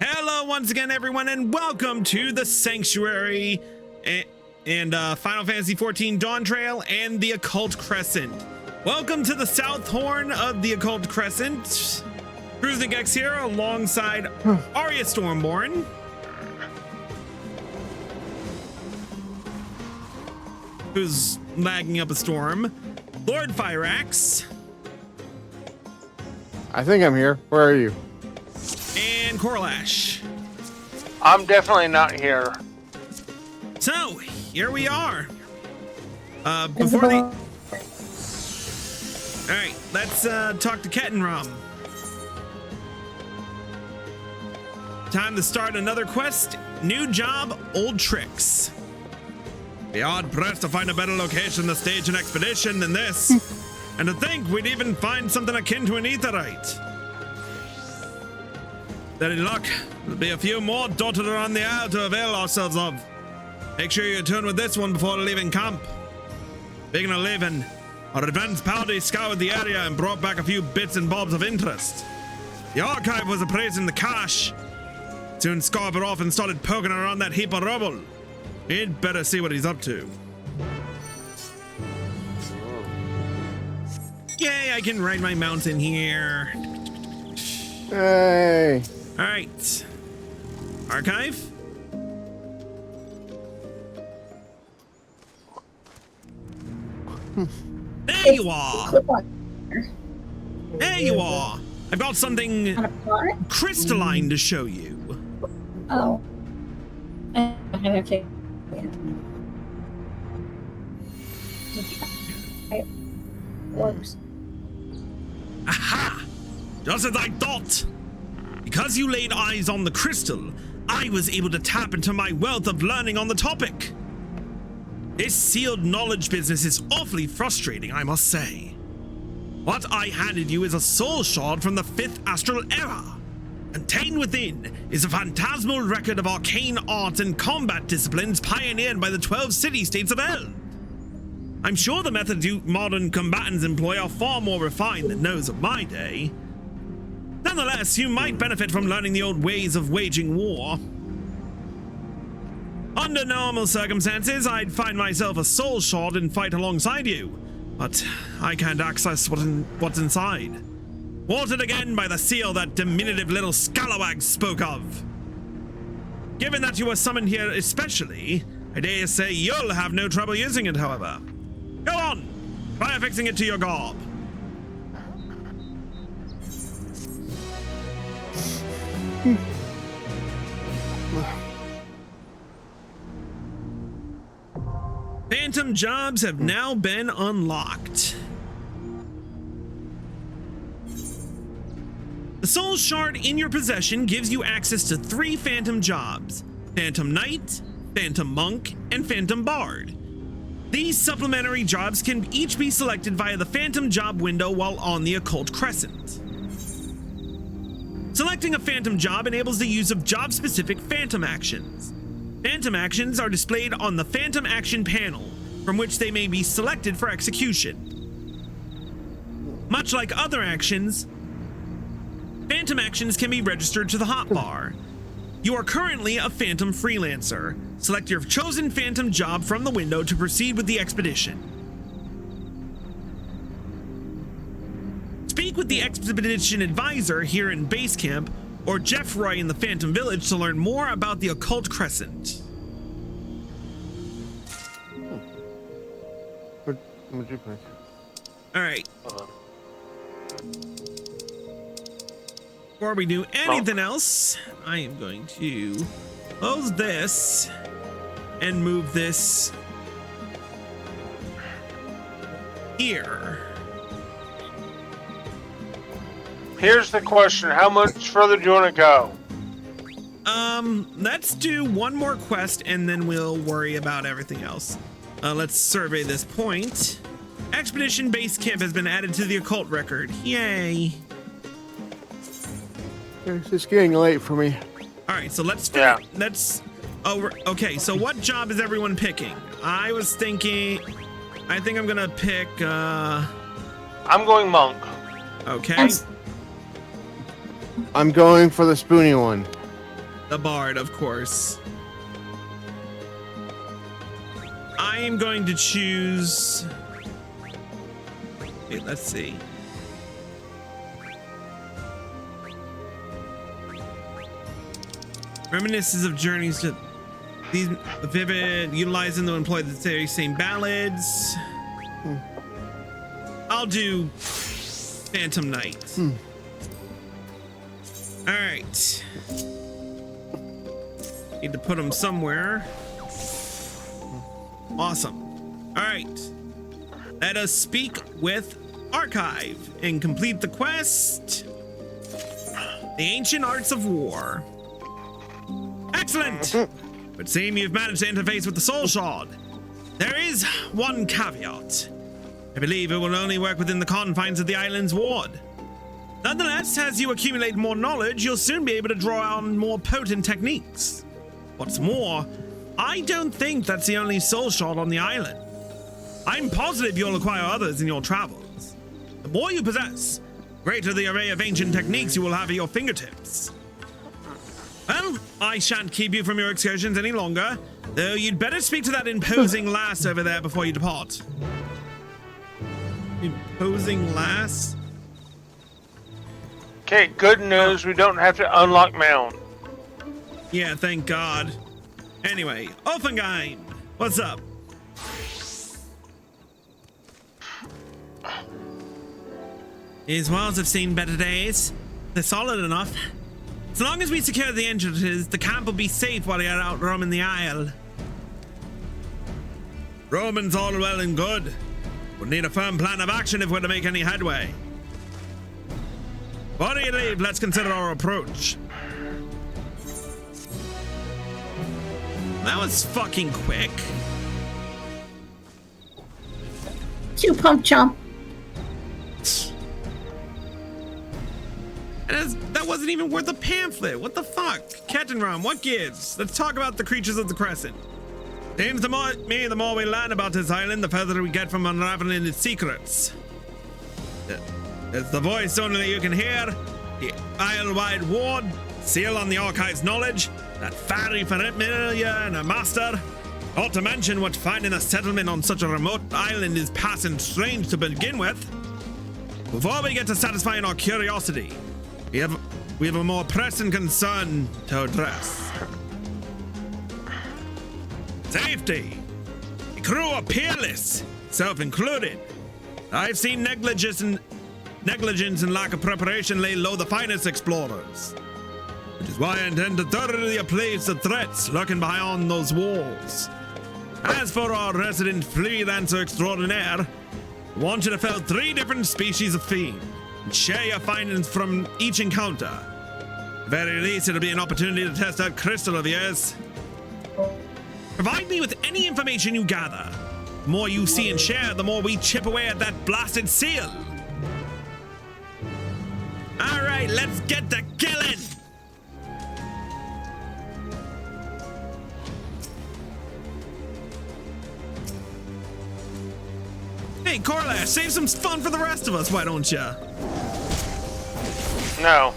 Hello once again, everyone, and welcome to the Sanctuary and Final Fantasy XIV Dawntrail and the Occult Crescent. Welcome to the South Horn of the Occult Crescent. Cruising X here alongside Arya Stormborn. Who's lagging up a storm. Lord Fyrax. I think I'm here. Where are you? And Corlash. I'm definitely not here. So, here we are. Alright, let's talk to Ketenramm. Time to start another quest. New job, old tricks. Be hard pressed to find a better location to stage an expedition than this. And to think we'd even find something akin to an aetherite. Any luck, there'll be a few more dotted around the isle to avail ourselves of. Make sure you turn with this one before leaving camp. Speaking of leaving, our advance party scoured the area and brought back a few bits and bobs of interest. The archive was appraising the cache. Soon scarpered off and started poking around that heap of rubble. You'd better see what he's up to. Yay, I can ride my mountain here. Hey. All right. Archive. There you are. There you are. I've got something crystalline to show you. Oh. Okay. It works. Aha! Just as I thought. Because you laid eyes on the crystal, I was able to tap into my wealth of learning on the topic. This sealed knowledge business is awfully frustrating, I must say. What I handed you is a soul shard from the 5th Astral Era. Contained within is a phantasmal record of arcane arts and combat disciplines pioneered by the 12 city-states of Eld. I'm sure the methods you modern combatants employ are far more refined than those of my day. Nonetheless, you might benefit from learning the old ways of waging war. Under normal circumstances, I'd find myself a soul shard and fight alongside you, but I can't access what's inside. Watered again by the seal that diminutive little scalawag spoke of. Given that you were summoned here especially, I dare say you'll have no trouble using it, however. Go on, try affixing it to your garb. Phantom jobs have now been unlocked. The soul shard in your possession gives you access to 3 phantom jobs: Phantom Knight, Phantom Monk, and Phantom Bard. These supplementary jobs can each be selected via the Phantom job window while on the Occult Crescent. Selecting a Phantom job enables the use of job-specific Phantom actions. Phantom actions are displayed on the Phantom Action panel, from which they may be selected for execution. Much like other actions, Phantom actions can be registered to the hotbar. You are currently a Phantom freelancer. Select your chosen Phantom job from the window to proceed with the expedition. Speak with the expedition advisor here in base camp, or Jeff Roy in the Phantom Village to learn more about the Occult Crescent. What'd you pick? All right. Before we do anything else, I am going to close this and move this here. Here's the question. How much further do you want to go? Let's do one more quest and then we'll worry about everything else. Let's survey this point. Expedition base camp has been added to the occult record. Yay. It's just getting late for me. All right, so let's okay, so what job is everyone picking? I think I'm gonna pick I'm going monk. okay. I'm going for the spoony one. The bard, of course. I am going to choose... Wait, let's see. Reminiscences of journeys to these vivid, utilizing to employ the very same ballads. I'll do Phantom Knight. All right. Need to put them somewhere. Awesome. All right. Let us speak with Archive and complete the quest. The Ancient Arts of War. Excellent. But seeing you've managed to interface with the Soul Shard, there is one caveat. I believe it will only work within the confines of the island's ward. Nonetheless, as you accumulate more knowledge, you'll soon be able to draw on more potent techniques. What's more, I don't think that's the only Soul Shard on the island. I'm positive you'll acquire others in your travels. The more you possess, the greater the array of ancient techniques you will have at your fingertips. Well, I shan't keep you from your excursions any longer, though you'd better speak to that imposing lass over there before you depart. Imposing lass? Okay, good news. We don't have to unlock Mount. Yeah, thank God. Anyway, Offenheim, what's up? These walls have seen better days. They're solid enough. As long as we secure the entrances, the camp will be safe while you're out roaming the Isle. Roman's all well and good. We'll need a firm plan of action if we're to make any headway. Before you leave, let's consider our approach. That was fucking quick. 2 pump chump. That wasn't even worth a pamphlet. What the fuck? Ketenramm, what gives? Let's talk about the creatures of the Crescent. Seems the more we learn about this island, the further we get from unraveling its secrets. It's the voice only you can hear, the Isle-wide ward, seal on the Archive's knowledge, that fairy familiar and a master. Not to mention what finding a settlement on such a remote island is passing strange to begin with. Before we get to satisfying our curiosity, we have a more pressing concern to address. Safety. The crew are peerless, self included. I've seen negligence and lack of preparation lay low the finest explorers, which is why I intend to thoroughly appraise the threats lurking behind those walls. As for our resident freelancer extraordinaire, I want you to fell 3 different species of fiend and share your findings from each encounter. At the very least, it'll be an opportunity to test that crystal of yours. Provide me with any information you gather. The more you see and share, the more we chip away at that blasted seal. All right, let's get to killing. Hey, Corlash, save some fun for the rest of us, why don't you? No.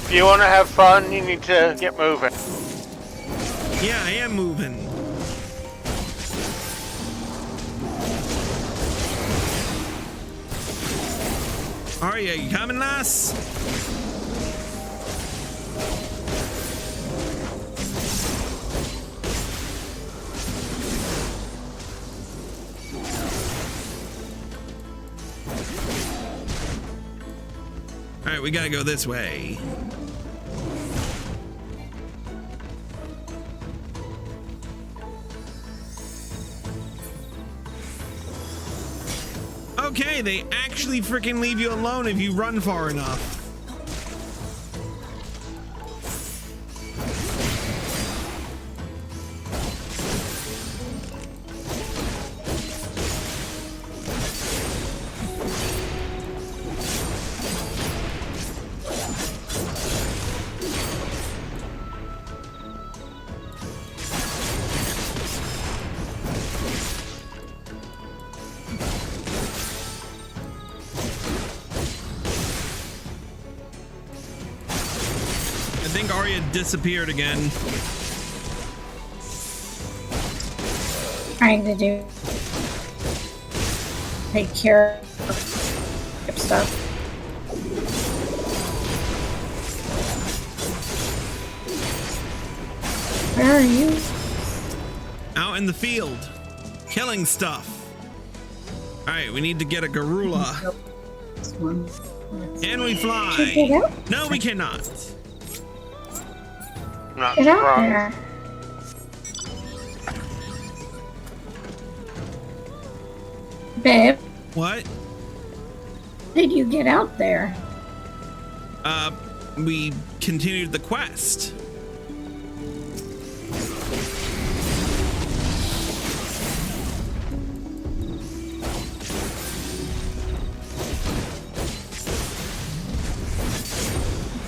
If you want to have fun, you need to get moving. Yeah, I am moving. Arya, you coming, lass? All right, we gotta go this way. Okay, they actually freaking leave you alone if you run far enough. think Arya disappeared again. Trying to take care of stuff. Where are you? Out in the field, killing stuff. All right, we need to get a Garula. This one. Can we fly? Can you get out? No, we cannot. Not Get out surprised. there. Babe, What? did you get out there? We continued the quest.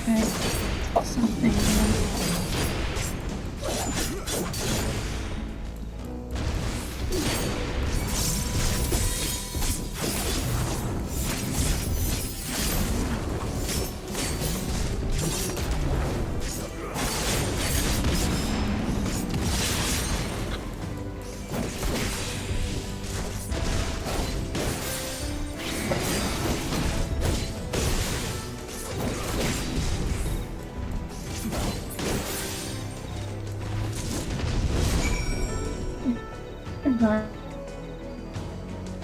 Okay. Something.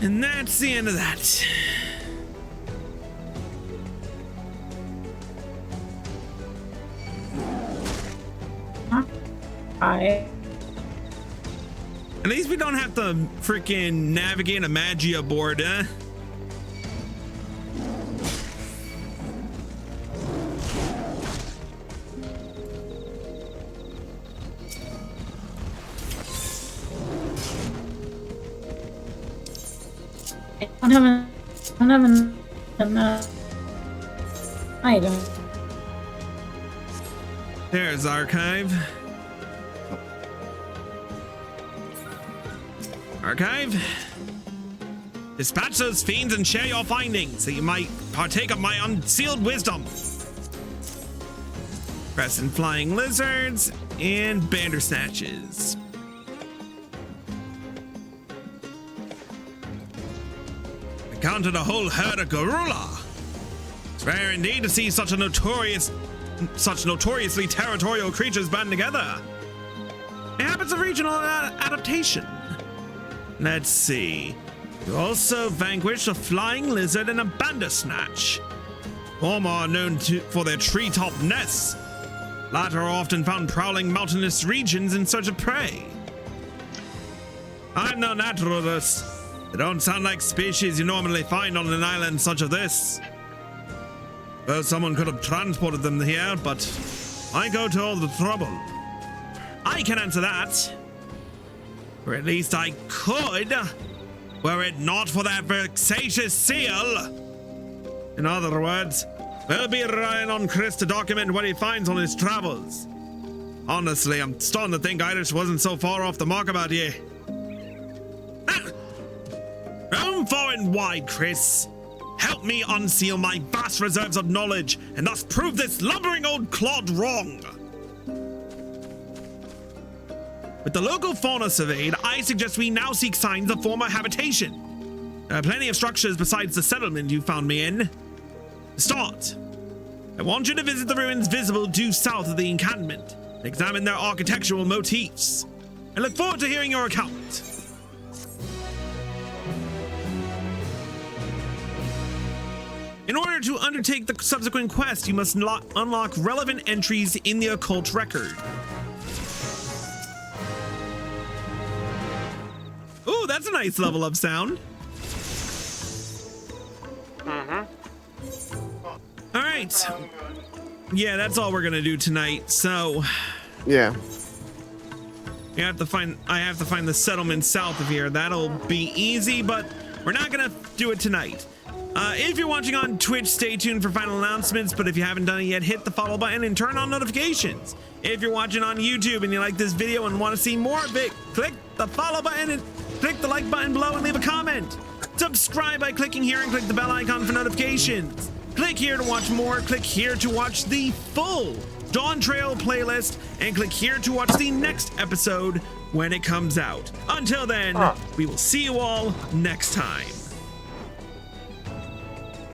And that's the end of that. At least we don't have to freaking navigate a Magia board, eh? I don't have enough item. There's Archive. Archive. Dispatch those fiends and share your findings so you might partake of my unsealed wisdom. Crescent flying lizards and bandersnatches. I counted a whole herd of Garula. It's rare indeed to see such notoriously territorial creatures band together. It happens of regional adaptation. Let's see. You also vanquished a flying lizard and a bandersnatch. Former are known for their treetop nests. Latter are often found prowling mountainous regions in search of prey. I'm no naturalist. They don't sound like species you normally find on an island such as this. Well, someone could have transported them here, but I go to all the trouble. I can answer that. Or at least I could, were it not for that vexatious seal. In other words, we'll be relying on Chris to document what he finds on his travels. Honestly, I'm starting to think Irish wasn't so far off the mark about you. Roam far and wide, Chris. Help me unseal my vast reserves of knowledge and thus prove this lumbering old clod wrong. With the local fauna surveyed, I suggest we now seek signs of former habitation. There are plenty of structures besides the settlement you found me in. To start, I want you to visit the ruins visible due south of the encampment and examine their architectural motifs. I look forward to hearing your account. In order to undertake the subsequent quest, you must unlock relevant entries in the occult record. Ooh, that's a nice level up sound. All right. Yeah, that's all we're gonna do tonight. So, Yeah. I have to find the settlement south of here. That'll be easy, but we're not gonna do it tonight. If you're watching on Twitch, stay tuned for final announcements, but if you haven't done it yet, hit the follow button and turn on notifications. If you're watching on YouTube and you like this video and want to see more of it, click the follow button and click the like button below and leave a comment. Subscribe by clicking here and click the bell icon for notifications. Click here to watch more. Click here to watch the full Dawntrail playlist and click here to watch the next episode when it comes out. Until then, we will see you all next time.